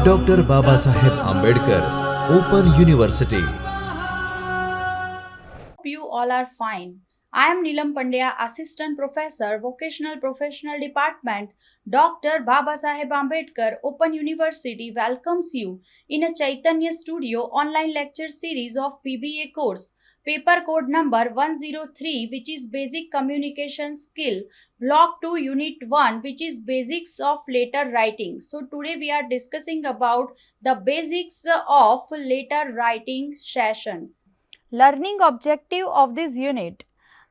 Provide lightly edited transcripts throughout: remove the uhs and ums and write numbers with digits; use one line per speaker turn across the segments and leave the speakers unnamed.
Doctor Baba Saheb Ambedkar open university.
You all are fine. I am Neelam Pandya, Assistant Professor, Vocational Professional Department, Dr. Baba Saheb Ambedkar Open University welcomes you in a Chaitanya Studio online lecture series of PBA course, paper code number 103, which is Basic Communication Skill, Block 2, Unit 1, which is Basics of Letter Writing. So today we are discussing about the basics of letter writing session. Learning objective of this unit.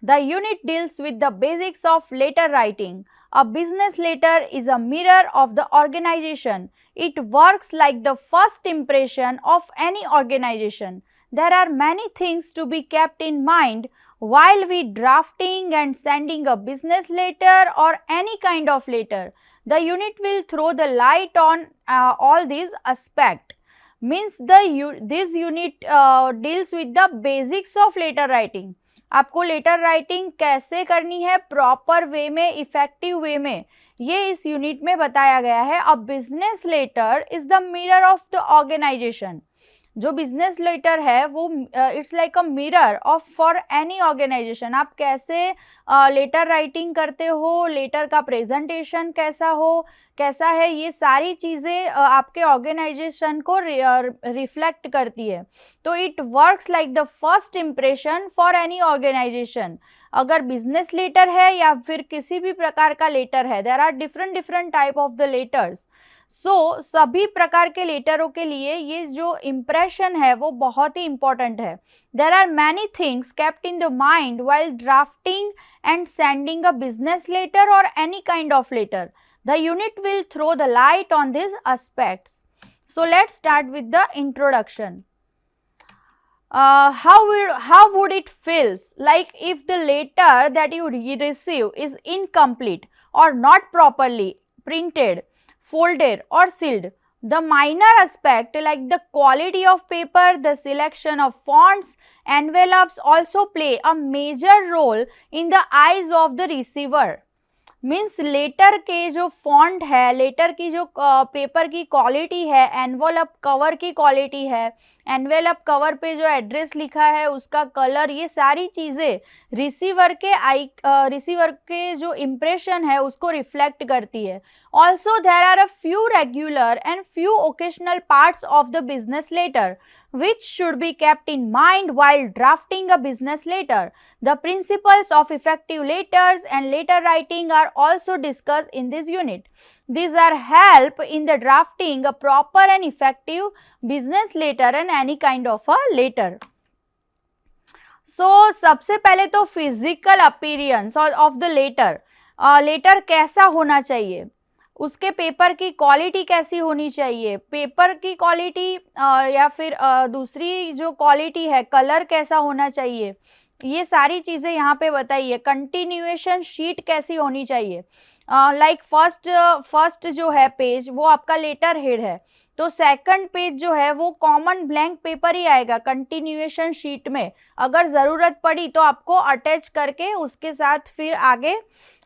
The unit deals with the basics of letter writing. A business letter is a mirror of the organization. It works like the first impression of any organization. There are many things to be kept in mind while we drafting and sending a business letter or any kind of letter. The unit will throw the light on all these aspects. Means this unit deals with the basics of letter writing. आपको letter writing कैसे करनी है proper way में, effective way में, ये इस unit में बताया गया है. A business letter is the mirror of the organisation. जो बिजनेस लेटर है वो it's like a mirror of for any organisation. आप कैसे लेटर राइटिंग करते हो, लेटर का प्रेजेंटेशन कैसा है, ये सारी चीज़ें आपके ऑर्गेनाइजेशन को रिफ्लेक्ट करती है. तो it works like the first impression for any organisation. अगर बिजनेस लेटर है या फिर किसी भी प्रकार का लेटर है, there are different type of the letters. So सभी प्रकार के लेटरों के लिए ये जो इम्प्रेशन है वो बहुत ही इम्पॉर्टेंट है. There are many things kept in the mind while drafting and sending a business letter और any kind of letter. The unit will throw the light on these aspects. So let's start with the introduction. How would it feels like if the letter that you receive is incomplete or not properly printed, folded or sealed? The minor aspect like the quality of paper, the selection of fonts, envelopes also play a major role in the eyes of the receiver. Means letter के जो font है, letter की जो paper की quality है, envelope cover की quality है, envelope cover पे जो एड्रेस लिखा है उसका कलर, ये सारी चीज़ें रिसीवर के जो इम्प्रेशन है उसको रिफ्लेक्ट करती है. Also there are a few regular and few occasional parts of the business letter which should be kept in mind while drafting a business letter. The principles of effective letters and letter writing are also discussed in this unit. These are help in the drafting a proper and effective business letter and any kind of a letter. So सबसे पहले तो physical appearance of the letter. Letter कैसा होना चाहिए, उसके paper की quality कैसी होनी चाहिए, पेपर की क्वालिटी या फिर दूसरी जो क्वालिटी है, कलर कैसा होना चाहिए, ये सारी चीज़ें यहाँ पे बताइए. कंटिन्यूएशन शीट कैसी होनी चाहिए. लाइक फर्स्ट जो है पेज वो आपका लेटर हेड है, तो सेकंड पेज जो है वो कॉमन ब्लैंक पेपर ही आएगा कंटिन्यूएशन शीट में. अगर ज़रूरत पड़ी तो आपको अटैच करके उसके साथ फिर आगे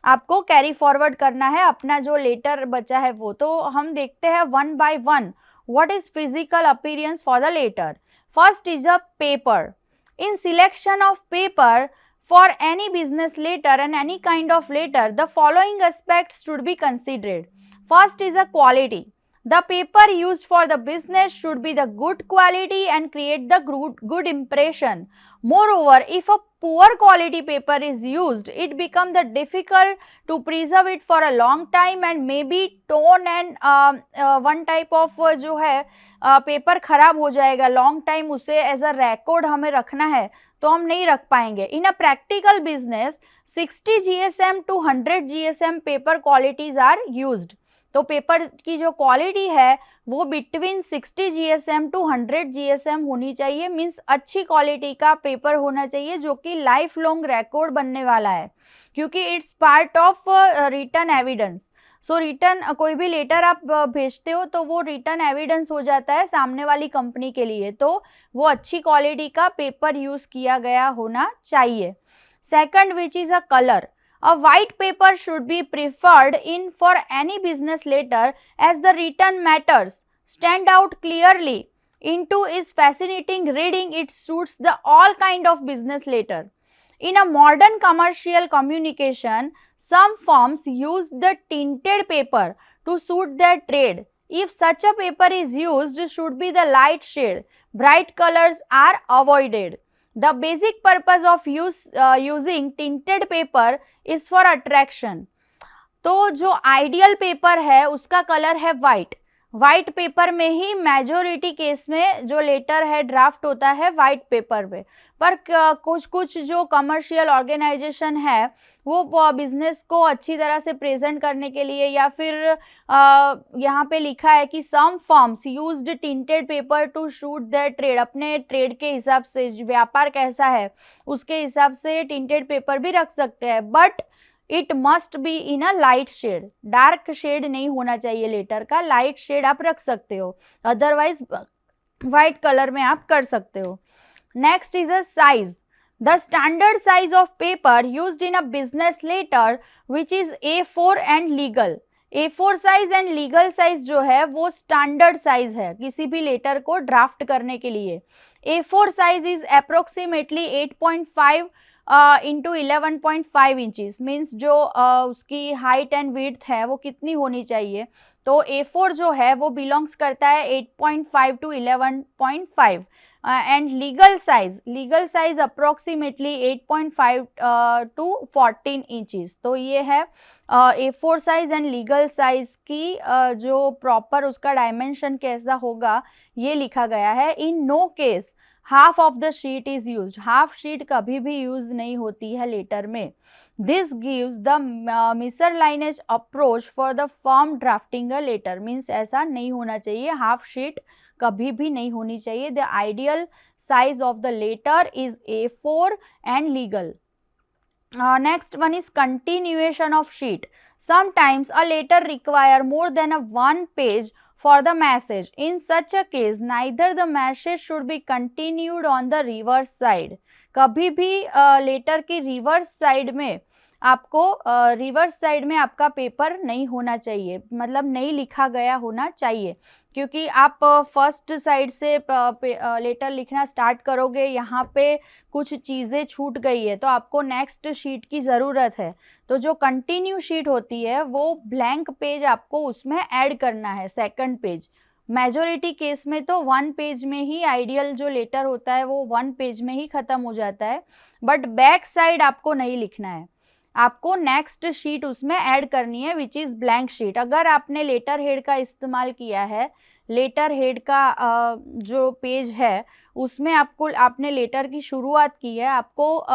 आपको कैरी फॉरवर्ड करना है अपना जो लेटर बचा है वो. तो हम देखते हैं one by one what is physical appearance for the letter. First is a paper. In selection of paper for any business letter and any kind of letter, the following aspects should be considered. First is a quality. The paper used for the business should be the good quality and create the good impression. Moreover, if a poor quality paper is used, it becomes the difficult to preserve it for a long time and maybe torn and one type of जो है paper खराब हो जाएगा. Long time उसे as a record हमें रखना है तो हम नहीं रख पाएंगे. In a practical business 60 GSM to 100 GSM paper qualities are used. तो पेपर की जो क्वालिटी है वो बिटवीन 60 GSM to 100 GSM होनी चाहिए. मीन्स अच्छी क्वालिटी का पेपर होना चाहिए जो कि लाइफ लॉन्ग रिकॉर्ड बनने वाला है, क्योंकि it's part of written evidence. So return कोई भी लेटर आप भेजते हो तो वो रिटर्न एविडेंस हो जाता है सामने वाली कंपनी के लिए, तो वो अच्छी क्वालिटी का पेपर यूज़ किया गया होना चाहिए. Second which is a colour. A white paper should be preferred in for any business letter as the written matters stand out clearly. Into is fascinating reading. It suits the all kind of business letter. In a modern commercial communication, some firms use the tinted paper to suit their trade. If such a paper is used, should be the light shade. Bright colors are avoided. The basic purpose of using tinted paper is for attraction. तो जो ideal paper है उसका colour है white. White paper में ही majority case में जो letter है draft होता है वाइट पेपर पे. पर कुछ कुछ जो कमर्शियल ऑर्गेनाइजेशन है वो बिजनेस को अच्छी तरह से प्रेजेंट करने के लिए या फिर यहाँ पे लिखा है कि some firms used tinted paper to suit their trade. अपने ट्रेड के हिसाब से व्यापार कैसा है उसके हिसाब से टिंटेड पेपर भी रख सकते हैं. But it must be in a light shade. Dark shade नहीं होना चाहिए लेटर का. लाइट शेड आप रख सकते हो, अदरवाइज वाइट कलर में आप कर सकते हो. Next is a size. The standard size of paper used in a business letter which is A4 and legal. A4 size and legal size जो है वो स्टैंडर्ड साइज है किसी भी लेटर को ड्राफ्ट करने के लिए. A4 size is approximately 8.5 into 11.5 inches. Means जो उसकी हाइट एंड विड्थ है वो कितनी होनी चाहिए. तो A4 जो है वो बिलोंग्स करता है 8.5 to 11.5 and legal size approximately 8.5 to 14 inches. तो ये है A4 size and legal size की जो प्रॉपर उसका डायमेंशन कैसा होगा ये लिखा गया है. In no case half of the sheet is used. Half sheet कभी भी यूज नहीं होती है लेटर में. This gives the miserliness approach for the firm drafting a letter. Means ऐसा नहीं होना चाहिए, हाफ शीट कभी भी नहीं होनी चाहिए. The ideal size of the letter is A4 and legal. Next one is continuation of sheet. Sometimes a letter require more than a one page for the message. In such a case, neither the message should be continued on the reverse side. कभी भी letter की reverse side में आपको reverse side में आपका paper नहीं होना चाहिए, मतलब नहीं लिखा गया होना चाहिए. क्योंकि आप फर्स्ट साइड से लेटर लिखना स्टार्ट करोगे, यहाँ पे कुछ चीज़ें छूट गई है तो आपको नेक्स्ट शीट की ज़रूरत है. तो जो कंटिन्यू शीट होती है वो ब्लैंक पेज आपको उसमें ऐड करना है, सेकंड पेज. मेजोरिटी केस में तो 1 पेज में ही आइडियल जो लेटर होता है वो 1 पेज में ही ख़त्म हो जाता है. बट बैक साइड आपको नहीं लिखना है, आपको नेक्स्ट शीट उसमें ऐड करनी है विच इज़ ब्लैंक शीट. अगर आपने लेटर हेड का इस्तेमाल किया है, लेटर हेड का जो पेज है उसमें आपने लेटर की शुरुआत की है, आपको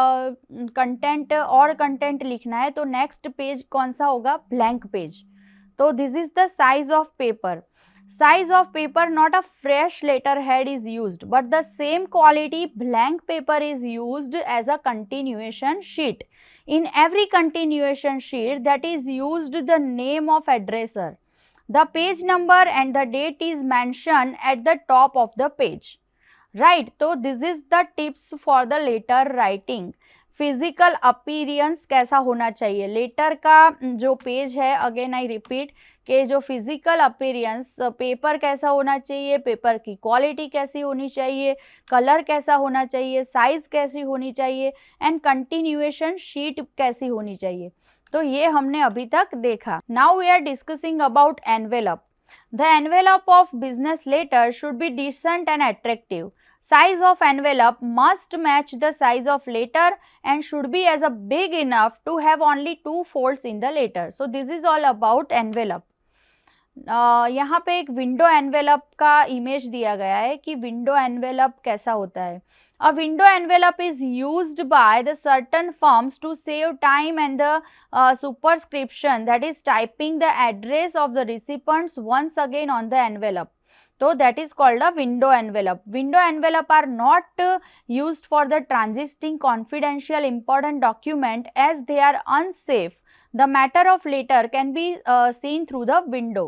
कंटेंट और कंटेंट लिखना है, तो नेक्स्ट पेज कौन सा होगा? Blank page. तो this is the size of paper. Size of paper, not a fresh letterhead is used, but the same quality blank paper is used as a continuation sheet. In every continuation sheet that is used the name of addressor. The page number and the date is mentioned at the top of the page. Right, so this is the tips for the letter writing. Physical appearance कैसा होना चाहिए letter का जो page है, again I repeat कि जो physical appearance paper कैसा होना चाहिए, पेपर की क्वालिटी कैसी होनी चाहिए, कलर कैसा होना चाहिए, साइज कैसी होनी चाहिए एंड कंटिन्यूएशन शीट कैसी होनी चाहिए. तो ये हमने अभी तक देखा. Now we are discussing about envelope. The envelope of business letter should be decent and attractive. Size of envelope must match the size of letter and should be as a big enough to have only 2 folds in the letter. So this is all about envelope. यहाँ पे एक window envelope का image दिया गया है कि window envelope कैसा होता है. A window envelope is used by the certain firms to save time and the superscription, that is typing the address of the recipients once again on the envelope. So that is called a window envelope. Window envelope are not used for the transmitting confidential important document as they are unsafe. The matter of letter can be seen through the window.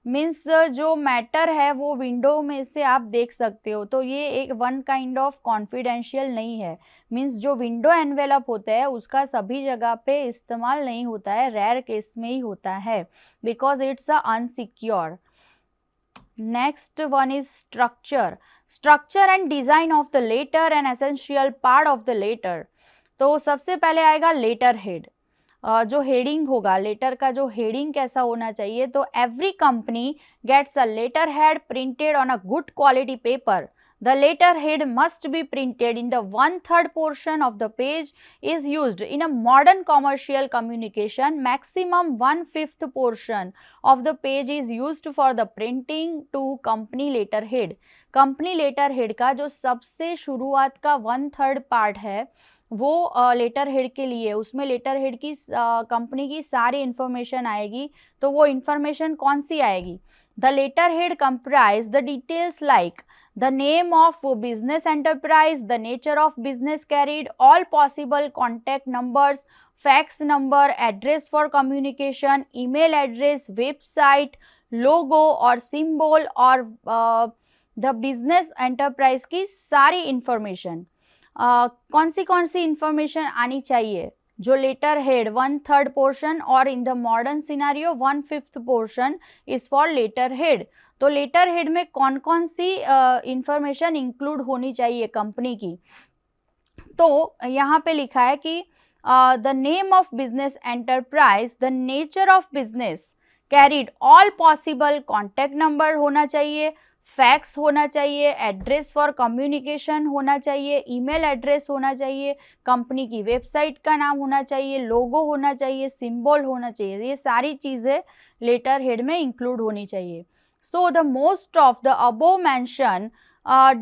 Means जो matter है वो window में से आप देख सकते हो, तो ये एक वन काइंड ऑफ कॉन्फिडेंशियल नहीं है। मीन्स जो विंडो एनवेलप होता है उसका सभी जगह पे इस्तेमाल नहीं होता है, रेयर केस में ही होता है, because it's a unsecure. Next one is structure. Structure and design of the letter and essential part of the letter. तो सबसे पहले आएगा लेटर हेड। जो हेडिंग होगा, लेटर का जो हेडिंग कैसा होना चाहिए, तो every company gets a letter head printed on a good quality paper. The letterhead must be printed in the 1/3 portion of the page is used in a modern commercial communication. Maximum 1/5 portion of the page is used for the printing to company letterhead. Company letterhead का जो सबसे शुरुआत का 1/3 part है वो letter head के लिए, उसमें लेटर हेड की कंपनी की सारी इंफॉर्मेशन आएगी। तो वो इंफॉर्मेशन कौन सी आएगी? The letter head comprise the details like the name of business enterprise, the nature of business carried, all possible contact numbers, fax number, address for communication, email address, website, logo और symbol और the business enterprise की सारी information। कौन सी information आनी चाहिए? जो letter head 1/3 portion और in the modern scenario 1/5 portion is for letter head. तो लेटर हेड में कौन कौन सी इंफॉर्मेशन इंक्लूड होनी चाहिए कंपनी की? तो यहाँ पे लिखा है कि the name of business enterprise, the nature of business carried, all possible contact number होना चाहिए, फैक्स होना चाहिए, एड्रेस फॉर कम्युनिकेशन होना चाहिए, ईमेल एड्रेस होना चाहिए, कंपनी की वेबसाइट का नाम होना चाहिए, लोगो होना चाहिए, सिंबल होना चाहिए। ये सारी चीज़ें लेटर हेड में इंक्लूड होनी चाहिए। So the most of the above mentioned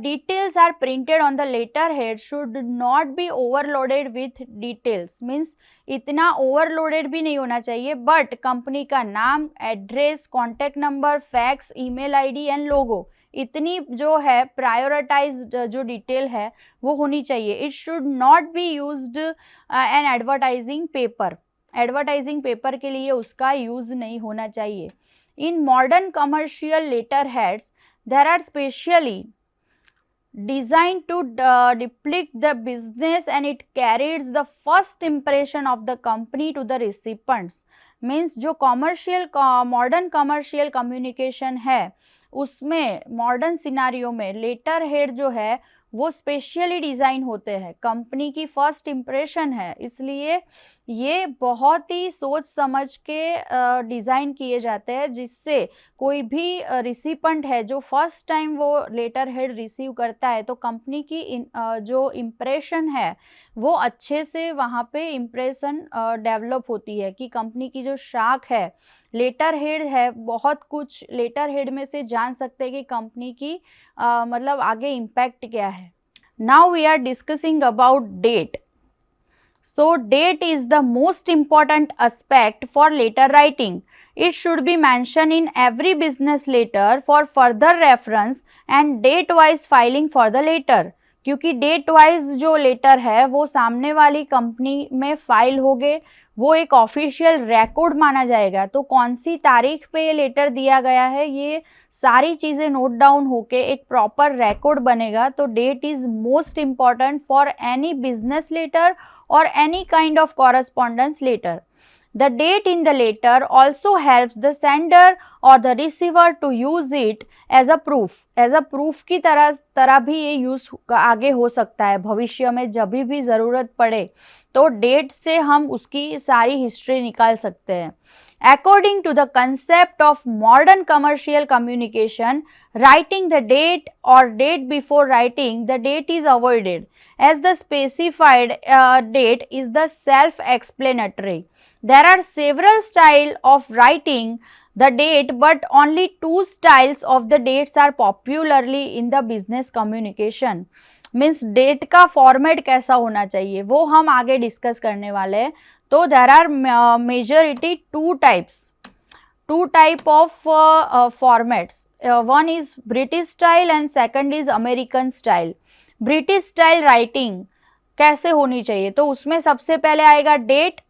details are printed on the letterhead should not be overloaded with details, means इतना overloaded भी नहीं होना चाहिए, but कंपनी का नाम, address, contact number, fax, email ID and logo, इतनी जो है प्रायोरिटाइज्ड जो डिटेल है वो होनी चाहिए। It should not be used N advertising paper. Advertising paper के लिए उसका यूज़ नहीं होना चाहिए। In modern commercial letterheads, there are specially designed to depict the business and it carries the first impression of the company to the recipients. Means जो modern commercial communication है उसमें modern scenario में letter head जो है वो specially design होते हैं, company की फर्स्ट इम्प्रेशन है, इसलिए ये बहुत ही सोच समझ के डिज़ाइन किए जाते हैं, जिससे कोई भी रिसिपेंट है जो फर्स्ट टाइम वो लेटर हेड रिसीव करता है तो कंपनी की जो इम्प्रेशन है वो अच्छे से वहाँ पे इम्प्रेशन डेवलप होती है कि कंपनी की जो शाख है, लेटर हेड है, बहुत कुछ लेटर हेड में से जान सकते हैं कि कंपनी की मतलब आगे इम्पैक्ट क्या है। Now we are discussing about date. So date is the most important aspect for letter writing. It should be mentioned in every business letter for further reference and date wise filing for the letter। क्योंकि date wise जो letter है वो सामने वाली company में file हो गए, वो एक ऑफिशियल रिकॉर्ड माना जाएगा। तो कौन सी तारीख पे ये लेटर दिया गया है, ये सारी चीज़ें नोट डाउन होके एक प्रॉपर रिकॉर्ड बनेगा। तो date is most important for any business letter और any kind of correspondence letter. The date in the letter also helps the sender or the receiver to use it as a proof। As a proof की तरह भी ये use आगे हो सकता है भविष्य में, जब भी ज़रूरत पड़े तो डेट से हम उसकी सारी हिस्ट्री निकाल सकते हैं। According to the concept of modern commercial communication, writing the date or date before writing the date is avoided, as the specified date is the self-explanatory। There are several styles of writing the date, but only 2 styles of the dates are popularly in the business communication। Means date का format कैसा होना चाहिए वो हम आगे discuss करने वाले हैं। तो there are majority 2 type of formats. One is British style and second is American style. British style writing कैसे होनी चाहिए, तो उसमें सबसे पहले आएगा डेट,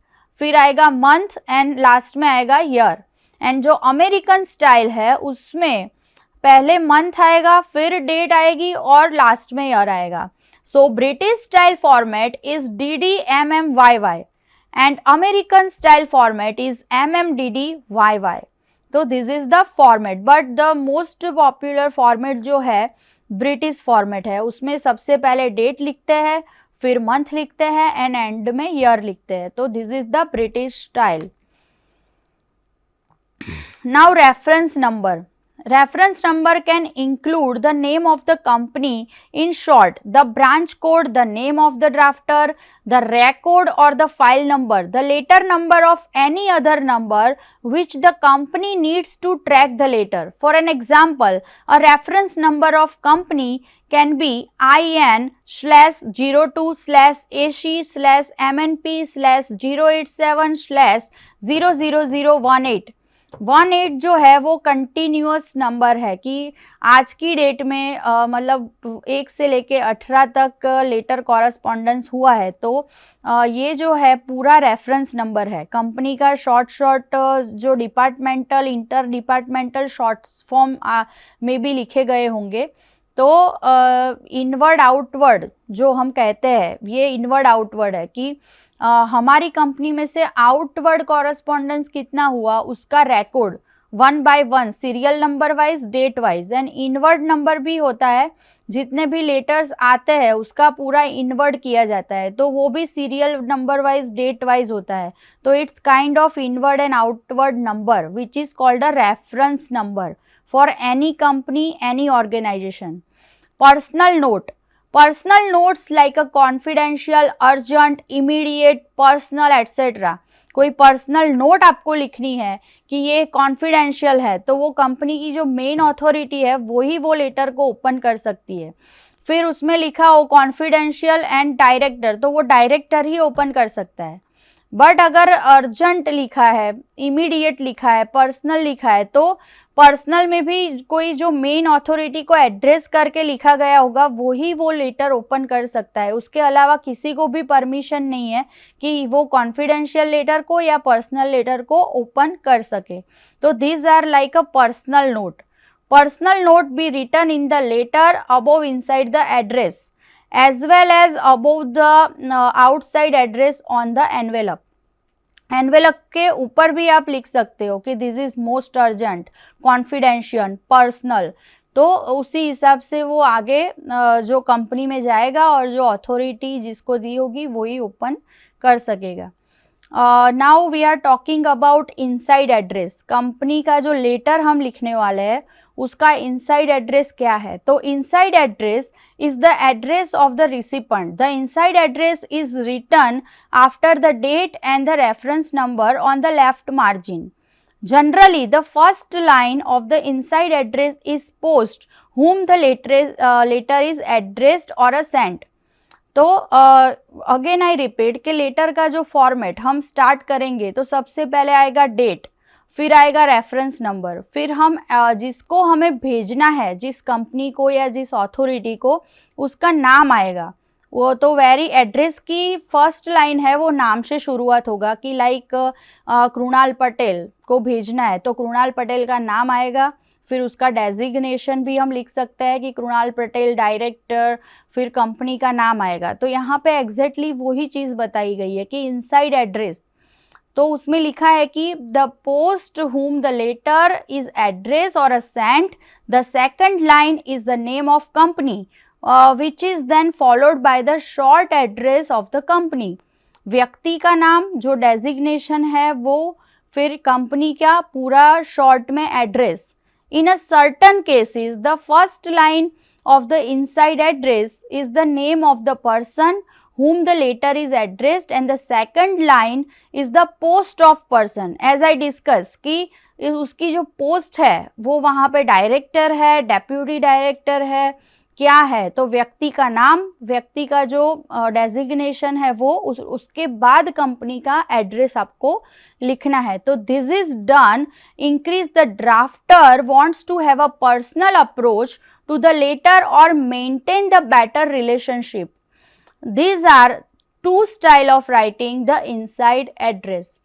फिर आएगा मंथ एंड लास्ट में आएगा ईयर। एंड जो अमेरिकन स्टाइल है उसमें पहले मंथ आएगा, फिर डेट आएगी और लास्ट में ईयर आएगा. So British style format is DDMMYY and American style format is MMDDYY. तो this is the format, but the most popular format जो है ब्रिटिश फॉर्मेट है. उसमें सबसे पहले डेट लिखते हैं, फिर मंथ लिखते हैं एंड एंड में ईयर लिखते हैं. तो this is the British style. Now reference number. Reference number can include the name of the company, in short, the branch code, the name of the drafter, the record or the file number, the letter number of any other number which the company needs to track the letter. For an example, a reference number of company can be IN/02/AC/MNP/087/00018. 18 जो है वो continuous number है कि आज की date में मतलब 1 से लेके 18 तक लेटर कॉरस्पॉन्डेंस हुआ है. तो ये जो है पूरा रेफरेंस नंबर है. कंपनी का शॉर्ट जो departmental, inter departmental short form में भी लिखे गए होंगे. तो इनवर्ड आउटवर्ड जो हम कहते हैं, ये इनवर्ड आउटवर्ड है कि हमारी कंपनी में से आउटवर्ड कॉरस्पॉन्डेंस कितना हुआ उसका record 1 by 1 serial number wise, date wise. And inward number भी होता है, जितने भी लेटर्स आते हैं उसका पूरा इनवर्ड किया जाता है, तो वो भी serial number wise, date wise होता है. तो it's kind of inward and outward number which is called a reference number for any company, any organisation. Personal note. Personal notes like a confidential, urgent, immediate, personal etc. कोई personal note आपको लिखनी है कि ये confidential है, तो वो company की जो मेन अथॉरिटी है वही वो लेटर को ओपन कर सकती है. फिर उसमें लिखा हो कॉन्फिडेंशियल एंड डायरेक्टर, तो वो डायरेक्टर ही ओपन कर सकता है. बट अगर अर्जेंट लिखा है, इमीडिएट लिखा है, पर्सनल लिखा है, तो पर्सनल में भी कोई जो मेन अथॉरिटी को एड्रेस करके लिखा गया होगा वही वो लेटर ओपन कर सकता है. उसके अलावा किसी को भी परमिशन नहीं है कि वो कॉन्फिडेंशियल लेटर को या पर्सनल लेटर को ओपन कर सके. तो these are like a personal note. Personal note be written in the letter above inside the address as well as above the outside address on the envelope. Envelope के ऊपर भी आप लिख सकते हो कि this is most urgent, confidential, personal. तो उसी हिसाब से वो आगे जो कंपनी में जाएगा और जो अथॉरिटी जिसको दी होगी वही ओपन कर सकेगा. Now we are talking about inside address. Company का जो लेटर हम लिखने वाले हैं उसका इनसाइड एड्रेस क्या है. तो inside address is the address of the recipient. The inside address is written after the date and the reference number on the left margin. Generally, the first line of the inside address is post whom the letter is addressed or sent. तो again I repeat कि letter का जो format हम start करेंगे तो सबसे पहले आएगा डेट, फिर आएगा रेफरेंस नंबर, फिर हम जिसको हमें भेजना है, जिस कंपनी को या जिस अथॉरिटी को, उसका नाम आएगा. वो तो वेरी एड्रेस की फर्स्ट लाइन है वो नाम से शुरुआत होगा कि लाइक कृणाल पटेल को भेजना है तो कृणाल पटेल का नाम आएगा. फिर उसका डेजिग्नेशन भी हम लिख सकते हैं कि कृणाल पटेल डायरेक्टर, फिर कंपनी का नाम आएगा. तो यहाँ पे एग्जैक्टली वही चीज़ बताई गई है कि इनसाइड एड्रेस. तो उसमें लिखा है कि the post whom the letter is address और sent. The second line is the name of company which is then followed by the short address of the company. व्यक्ति का नाम जो डेजिग्नेशन है वो, फिर कंपनी का पूरा शॉर्ट में address. In a certain cases, the first line of the inside address is the name of the person whom the letter is addressed and the second line is the post of person. As I discussed कि उसकी जो post है वो वहाँ पे director है, deputy director है, क्या है, तो व्यक्ति का नाम, व्यक्ति का जो डेजिग्नेशन है वो, उसके बाद कंपनी का एड्रेस आपको लिखना है. तो this is done in case the drafter wants to have a personal approach to the letter और maintain the better relationship. These are two style of writing the inside address.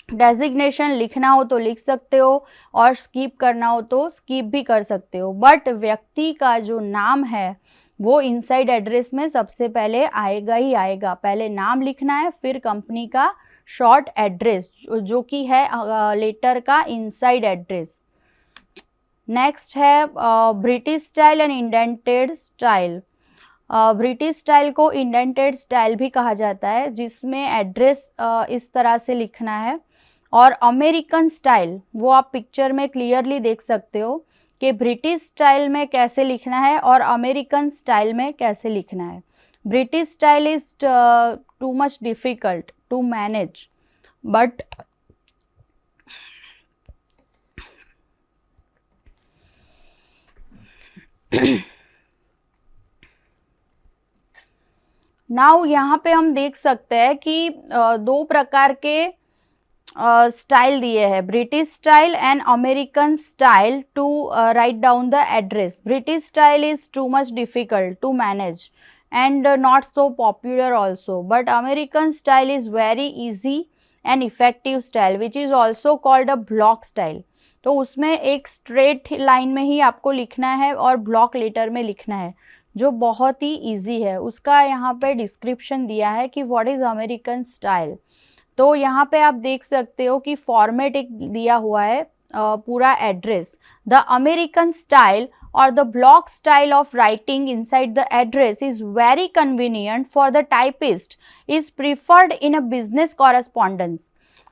Designation लिखना हो तो लिख सकते हो और स्किप करना हो तो स्किप भी कर सकते हो, बट व्यक्ति का जो नाम है वो इनसाइड एड्रेस में सबसे पहले आएगा ही आएगा। पहले नाम लिखना है, फिर कंपनी का शॉर्ट एड्रेस जो कि है लेटर का इनसाइड एड्रेस। नेक्स्ट है British style and indented style. British style को इंडेंटेड स्टाइल भी कहा जाता है, जिसमें एड्रेस इस तरह से लिखना है। और अमेरिकन स्टाइल वो आप पिक्चर में क्लियरली देख सकते हो कि ब्रिटिश स्टाइल में कैसे लिखना है और अमेरिकन स्टाइल में कैसे लिखना है। British style is too much difficult to manage, but now यहाँ पे हम देख सकते हैं कि दो प्रकार के स्टाइल दिए हैं, British style and American style to write down the address. British style is too much difficult to manage and not so popular also, but American style is very easy and effective style which is also called a block style। तो उसमें एक straight line में ही आपको लिखना है और block letter में लिखना है, जो बहुत ही इजी है। उसका यहाँ पे डिस्क्रिप्शन दिया है कि व्हाट इज़ अमेरिकन स्टाइल। तो यहाँ पे आप देख सकते हो कि फॉर्मेट एक दिया हुआ है, पूरा address. The American style or the block style of writing inside the address is very convenient for the typist, is preferred in a business correspondence.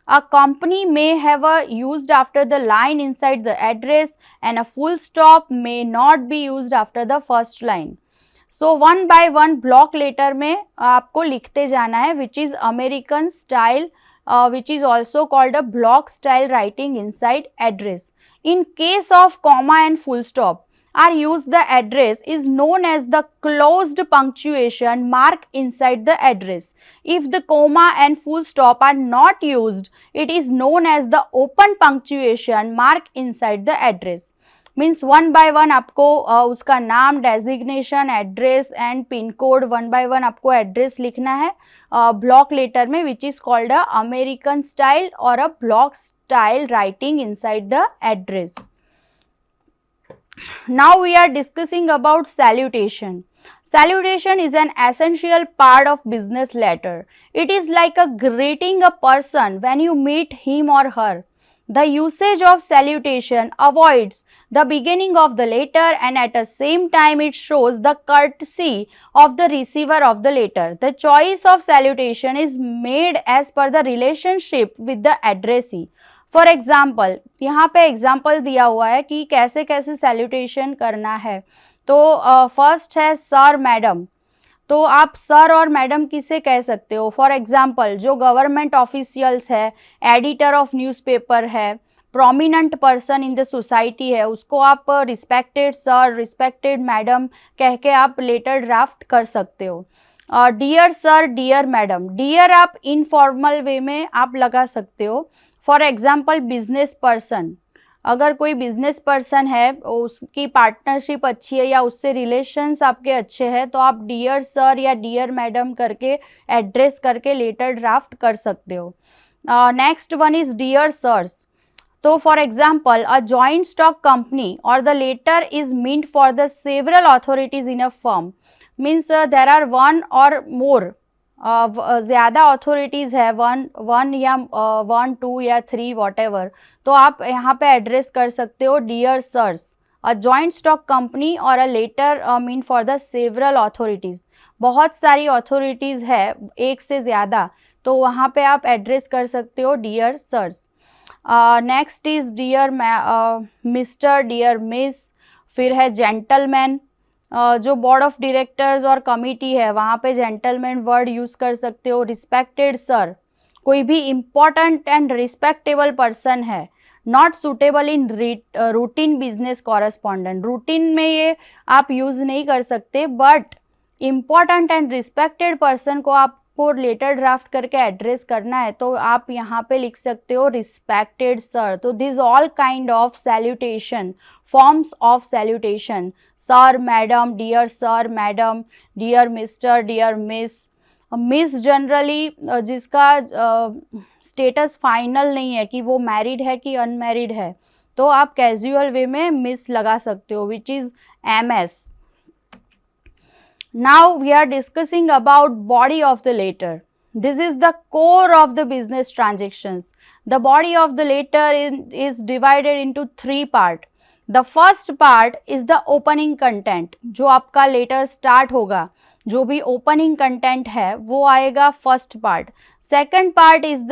A company may have a used after the line inside the address and a full stop may not be used after the first line. So one by one block letter में आपको लिखते जाना है, which is American style, which is also called a block style writing inside address. In case of comma and full stop are used, the address is known as the closed punctuation mark inside the address. If the comma and full stop are not used, it is known as the open punctuation mark inside the address. Means one by one आपको उसका नाम, designation, address and pin code, one by one आपको address लिखना है block letter में, which is called a American style और a block style writing inside the address. Now we are discussing about salutation. Salutation is an essential part of business letter. It is like a greeting a person when you meet him or her. The usage of salutation avoids the beginning of the letter and at the same time it shows the courtesy of the receiver of the letter. The choice of salutation is made as per the relationship with the addressee. For example, यहाँ पे example दिया हुआ है कि कैसे कैसे salutation करना है। तो फर्स्ट है सर मैडम। तो आप सर और मैडम किसे कह सकते हो? फॉर एग्जाम्पल, जो गवर्नमेंट ऑफिशियल्स है, एडिटर ऑफ न्यूज़पेपर है, prominent person in the society है, उसको आप रिस्पेक्टेड सर, रिस्पेक्टेड मैडम कह के आप लेटर ड्राफ्ट कर सकते हो। Dear sir, dear madam. Dear आप इनफॉर्मल वे में आप लगा सकते हो। फॉर एग्जाम्पल, बिजनेस पर्सन, अगर कोई बिजनेस पर्सन है, उसकी पार्टनरशिप अच्छी है या उससे रिलेशंस आपके अच्छे हैं, तो आप डियर सर या डियर मैडम करके एड्रेस करके लेटर ड्राफ्ट कर सकते हो। Next one is dear sirs. तो for example, a joint stock company और the letter is meant for the several authorities in a firm, means there are one और more, ज़्यादा authorities है, one या 1, 2 या 3 वॉटेवर, तो आप यहाँ पे एड्रेस कर सकते हो dear sirs. A joint stock company और a letter mean for the several authorities, बहुत सारी अथॉरिटीज़ है, एक से ज़्यादा, तो वहाँ पे आप एड्रेस कर सकते हो dear sirs. Next is dear mister, dear miss. फिर है जेंटलमैन। जो बोर्ड ऑफ डायरेक्टर्स और कमिटी है, वहाँ पे जेंटलमैन वर्ड यूज़ कर सकते हो। रिस्पेक्टेड सर, कोई भी इम्पॉर्टेंट एंड रिस्पेक्टेबल पर्सन है, not suitable in routine business correspondent. Routine में ये आप यूज़ नहीं कर सकते, but important and respected person को आपको लेटर ड्राफ्ट करके एड्रेस करना है, तो आप यहाँ पे लिख सकते हो रिस्पेक्टेड सर। तो this all kind of salutation, forms of salutation, sir, madam, dear sir, madam, dear mister, dear miss. Miss generally जिसका स्टेटस फाइनल नहीं है कि वो मैरिड है कि अनमैरिड है, तो आप कैजुअल वे में मिस लगा सकते हो, which is MS. Now we are discussing about body of the letter. This is the core of the business transactions. The body of the letter is divided into three parts. The first part is the opening content. जो आपका letter start होगा, जो भी opening content है वो आएगा first part. Second part is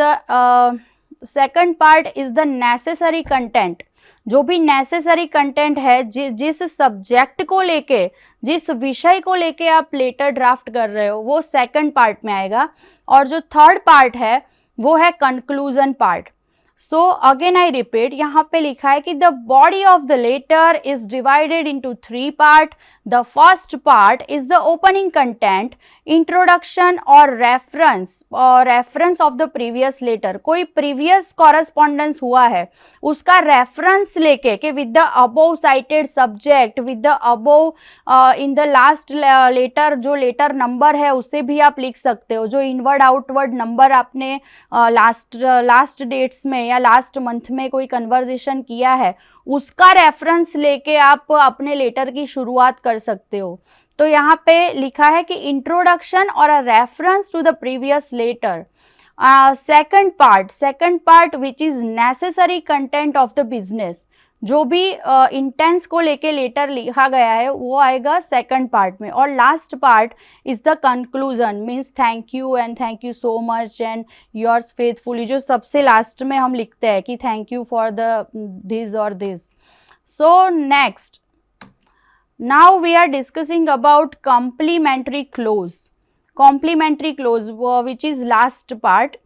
the necessary content. जो भी नेसेसरी कंटेंट है, जिस सब्जेक्ट को लेके, जिस विषय को लेके आप लेटर ड्राफ्ट कर रहे हो, वो सेकंड पार्ट में आएगा. और जो थर्ड पार्ट है वो है conclusion part. So again I repeat, यहाँ पे लिखा है कि the body of the letter is divided into three part. The first part is the opening content, introduction और reference of the previous letter. कोई प्रीवियस कॉरेस्पॉन्डेंस हुआ है उसका रेफरेंस लेके कि with the above cited subject, with the above in the last letter, जो letter number है उसे भी आप लिख सकते हो. जो इनवर्ड आउटवर्ड नंबर आपने लास्ट डेट्स में या लास्ट मंथ में कोई कन्वर्जेशन किया है उसका रेफरेंस लेके आप अपने लेटर की शुरुआत कर सकते हो. तो यहाँ पे लिखा है कि इंट्रोडक्शन और a reference to the previous letter. Second part which is necessary content of the business. जो भी इंटेंस को लेके लेटर लिखा गया है वो आएगा सेकंड पार्ट में. और last part is the conclusion, means thank you and thank you so much and yours faithfully, जो सबसे लास्ट में हम लिखते हैं कि thank you for the this और this. So next, now we are discussing about complementary clause, which is last part.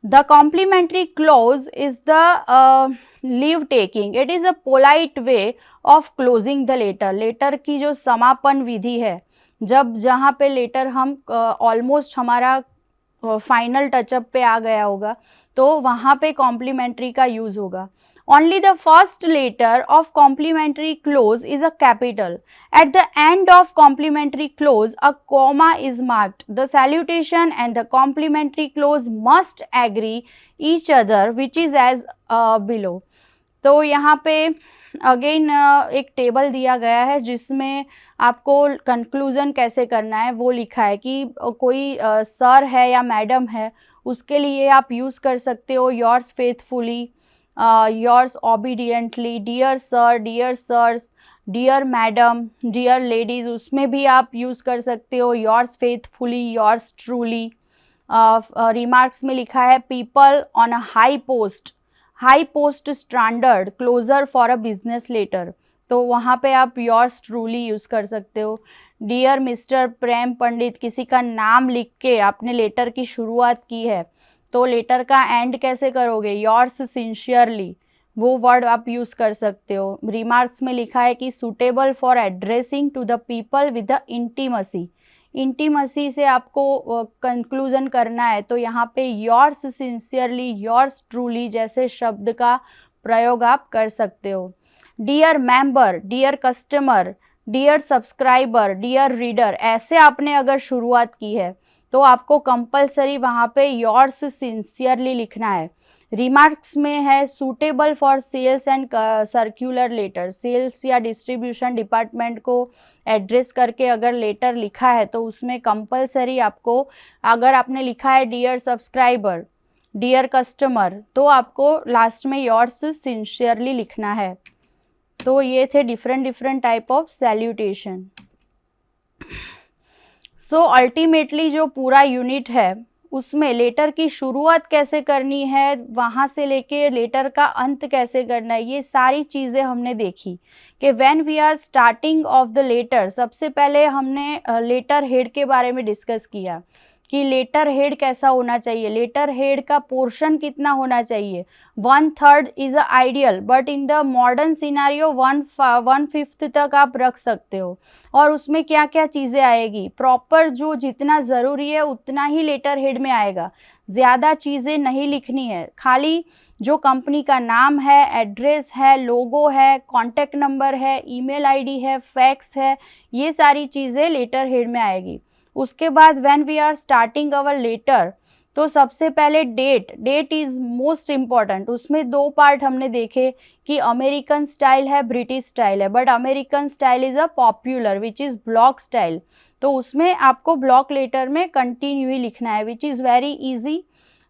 The complementary clause is the leave taking. It is a polite way of closing the letter. Letter की जो समापन विधि है, जब जहाँ पे letter हम almost हमारा final touch-up पे आ गया होगा तो वहाँ पे कॉम्प्लीमेंट्री का यूज होगा. Only the first letter of complementary clause is a capital. At the end of complementary clause, a comma is marked. The salutation and the complementary clause must agree each other, which is as below. तो यहाँ पे again एक table दिया गया है जिसमें आपको conclusion कैसे करना है वो लिखा है कि कोई सर है या मैडम है उसके लिए आप यूज़ कर सकते हो yours faithfully, yours obediently, dear sir, dear sirs, dear madam, dear ladies, उसमें भी आप यूज़ कर सकते हो yours faithfully, yours truly. Remarks में लिखा है people on a high post standard closer for a business letter, तो वहाँ पे आप yours truly यूज़ कर सकते हो. डियर मिस्टर प्रेम पंडित, किसी का नाम लिख के आपने लेटर की शुरुआत की है तो लेटर का एंड कैसे करोगे, योर्स सिंसियरली, वो वर्ड आप यूज़ कर सकते हो. रिमार्क्स में लिखा है कि suitable for addressing to the people with the intimacy से आपको कंक्लूजन करना है तो यहाँ पे योर्स सिंसियरली, योर्स ट्रूली जैसे शब्द का प्रयोग आप कर सकते हो. Dear member, dear customer, dear subscriber, dear reader, ऐसे आपने अगर शुरुआत की है तो आपको कंपलसरी वहाँ पे योर्स सिंसियरली लिखना है. रिमार्क्स में है suitable for sales and circular letter. Sales या डिस्ट्रीब्यूशन डिपार्टमेंट को एड्रेस करके अगर लेटर लिखा है तो उसमें कंपलसरी आपको, अगर आपने लिखा है डियर सब्सक्राइबर, डियर कस्टमर, तो आपको लास्ट में योर्स सिंसियरली लिखना है. तो ये थे different type of salutation. So ultimately जो पूरा यूनिट है उसमें लेटर की शुरुआत कैसे करनी है, वहाँ से लेके लेटर का अंत कैसे करना है, ये सारी चीज़ें हमने देखी कि when we are starting of the letter, सबसे पहले हमने लेटर हेड के बारे में डिस्कस किया कि लेटर हेड कैसा होना चाहिए, लेटर हेड का पोर्शन कितना होना चाहिए. 1/3 is a ideal, but in the modern scenario 1/5 तक आप रख सकते हो. और उसमें क्या क्या चीज़ें आएगी, प्रॉपर जो जितना ज़रूरी है उतना ही लेटर हेड में आएगा. ज़्यादा चीज़ें नहीं लिखनी है, खाली जो कंपनी का नाम है, एड्रेस है, लोगो है, कॉन्टैक्ट नंबर है, ईमेल आईडी है, फैक्स है, ये सारी चीज़ें लेटर हेड में आएगी. उसके बाद when we are starting our letter, तो सबसे पहले डेट इज मोस्ट इम्पॉर्टेंट। उसमें दो पार्ट हमने देखे कि अमेरिकन स्टाइल है, ब्रिटिश स्टाइल है, but American style is a popular which is block style. तो उसमें आपको ब्लॉक लेटर में कंटिन्यू ही लिखना है विच इज़ वेरी इजी,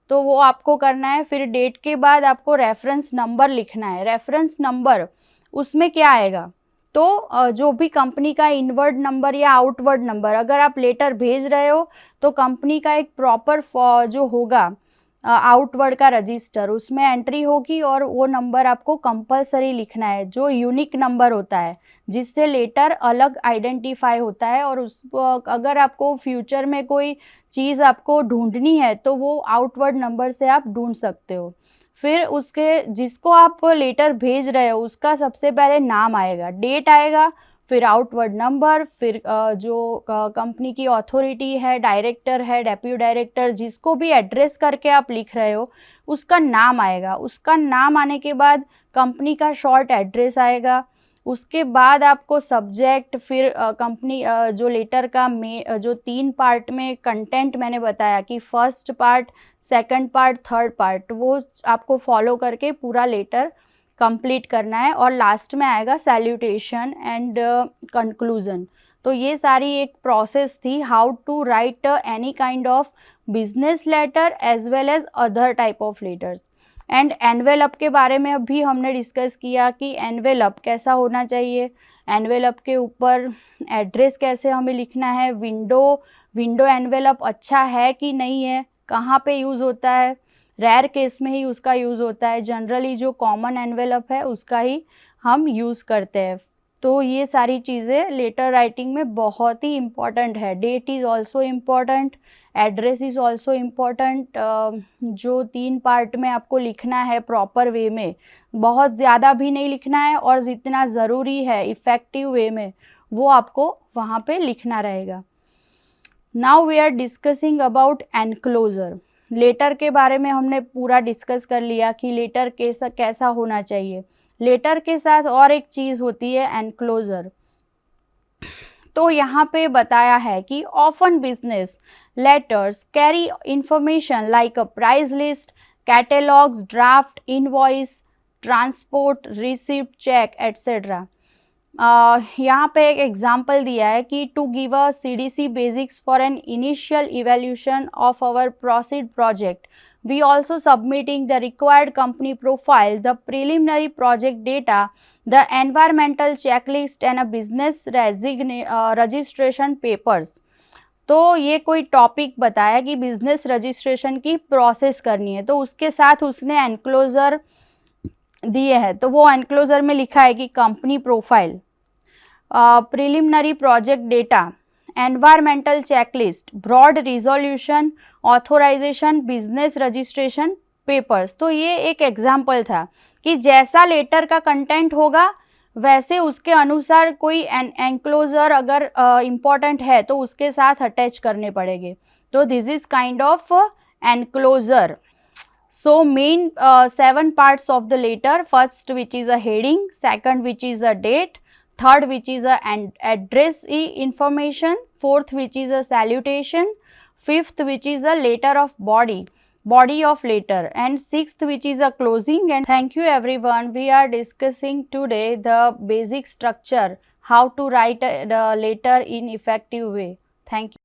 तो वो आपको करना है। फिर डेट के बाद आपको रेफरेंस नंबर लिखना है। रेफरेंस नंबर उसमें क्या आएगा, तो जो भी कंपनी का इनवर्ड नंबर या आउटवर्ड नंबर, अगर आप लेटर भेज रहे हो तो कंपनी का एक प्रॉपर जो होगा आउटवर्ड का रजिस्टर, उसमें एंट्री होगी और वो नंबर आपको कंपलसरी लिखना है, जो यूनिक नंबर होता है जिससे लेटर अलग आइडेंटिफाई होता है। और अगर आपको फ्यूचर में कोई चीज़ आपको ढूंढनी है तो वो आउटवर्ड नंबर से आप ढूंढ सकते हो। फिर उसके जिसको आप लेटर भेज रहे हो उसका सबसे पहले नाम आएगा, डेट आएगा, फिर आउटवर्ड नंबर, फिर जो कंपनी की अथॉरिटी है, डायरेक्टर है, डेप्यूटी डायरेक्टर, जिसको भी एड्रेस करके आप लिख रहे हो उसका नाम आएगा। उसका नाम आने के बाद कंपनी का शॉर्ट एड्रेस आएगा। उसके बाद आपको सब्जेक्ट, फिर कंपनी जो लेटर का जो 3 पार्ट में कंटेंट मैंने बताया कि first part, second part, third part, वो आपको फॉलो करके पूरा लेटर कंप्लीट करना है। और लास्ट में आएगा सैल्यूटेशन एंड कंक्लूजन। तो ये सारी एक प्रोसेस थी how to write any kind of business letter as well as other type of letters. And envelope के बारे में अभी हमने डिस्कस किया कि एनवेलप कैसा होना चाहिए, एनवेलप के ऊपर एड्रेस कैसे हमें लिखना है, विंडो एनवेलप अच्छा है कि नहीं है, कहाँ पे यूज़ होता है, रेयर केस में ही उसका यूज़ होता है, जनरली जो कॉमन एनवेलप है उसका ही हम यूज़ करते हैं। तो ये सारी चीज़ें लेटर राइटिंग में बहुत ही इम्पॉर्टेंट है। That is also important, address is also important. जो 3 पार्ट में आपको लिखना है प्रॉपर वे में, बहुत ज़्यादा भी नहीं लिखना है और जितना ज़रूरी है इफ़ेक्टिव वे में वो आपको वहाँ पे लिखना रहेगा। Now we are discussing about enclosure. Letter के बारे में हमने पूरा डिस्कस कर लिया कि लेटर कैसा होना चाहिए। लेटर के साथ और एक चीज़ होती है एनक्लोजर। तो यहाँ पे बताया है कि often business letters carry information like a price list, catalogues, draft, invoice, transport, receipt, cheque etcetera. यहाँ पे एक एग्जाम्पल दिया है कि to give a CDC basics for an initial evaluation of our proceed project, we also submitting the required company profile, the preliminary project data, the environmental checklist and a business registration papers। तो ये कोई topic बताया कि business registration की process करनी है, तो उसके साथ उसने एनक्लोजर दिए हैं। तो वो एनक्लोजर में लिखा है कि company profile, preliminary project data, environmental checklist, broad resolution, authorization, business registration papers. तो ये एक एग्जाम्पल था कि जैसा लेटर का कंटेंट होगा वैसे उसके अनुसार कोई एनक्लोजर अगर इम्पॉर्टेंट है तो उसके साथ अटैच करने पड़ेंगे। तो this is kind of enclosure. So main 7 parts of the letter, first which is a heading, second which is a date, third which is a address information, fourth which is a salutation, fifth which is a letter of body of letter, and sixth which is a closing. And thank you everyone. We are discussing today the basic structure, how to write the letter in effective way. Thank you.